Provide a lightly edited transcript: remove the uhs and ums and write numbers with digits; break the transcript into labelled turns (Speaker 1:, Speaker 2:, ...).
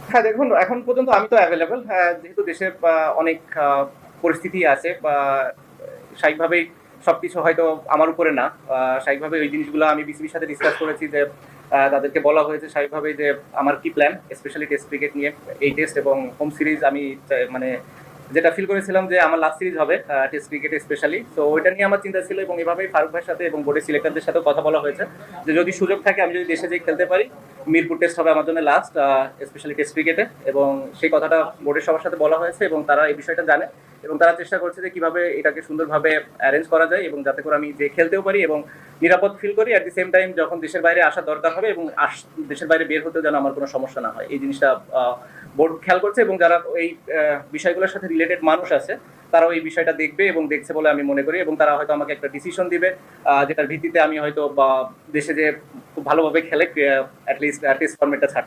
Speaker 1: হ্যাঁ, দেখুন এখন পর্যন্ত আমি তো অ্যাভেলেবল। হ্যাঁ, যেহেতু দেশে অনেক পরিস্থিতি আছে বা স্বাভাবিকভাবেই সবকিছু হয়তো আমার উপরে না। স্বাভাবিকভাবে ওই জিনিসগুলো আমি বিসিবির সাথে ডিসকাস করেছি যে তাদেরকে বলা হয়েছে স্বাভাবিকভাবেই যে আমার কি প্ল্যান স্পেশালি টেস্ট ক্রিকেট নিয়ে। এই টেস্ট এবং হোম সিরিজ আমি মানে যেটা ফিল করেছিলাম যে আমার লাস্ট সিরিজ হবে টেস্ট ক্রিকেটে স্পেশালি। তো ওইটা নিয়ে আমার চিন্তা ছিল এবং এভাবেই ফারুক ভাইয়ের সাথে এবং বোর্ডের সিলেক্টরদের সাথেও কথা বলা হয়েছে যে যদি সুযোগ থাকে আমি যদি দেশে যেয়ে খেলতে পারি, মিরপুর টেস্ট হবে আমার জন্য লাস্ট স্পেশালি টেস্ট ক্রিকেটে। এবং সেই কথাটা বোর্ডের সবার সাথে বলা হয়েছে এবং তারা এই বিষয়টা জানে এবং তারা চেষ্টা করছে যে কিভাবে এটাকে সুন্দরভাবে অ্যারেঞ্জ করা যায় এবং যাতে করে আমি যে খেলতেও পারি এবং নিরাপদ ফিল করি। অ্যাট দি সেম টাইম যখন দেশের বাইরে আসার দরকার হবে এবং দেশের বাইরে বের হতেও যেন আমার কোনো সমস্যা না হয়, এই জিনিসটা বোর্ড খেয়াল করছে এবং যারা এই বিষয়গুলোর সাথে রিলেটেড মানুষ আছে তারাও এই বিষয়টা দেখবে এবং দেখছে বলে আমি মনে করি এবং তারা হয়তো আমাকে একটা ডিসিশন দিবে যেটার ভিত্তিতে আমি হয়তো বা দেশে যে খুব ভালোভাবে খেলে অ্যাটলিস্ট টেস্ট ফর্মেটটা ছাড়তে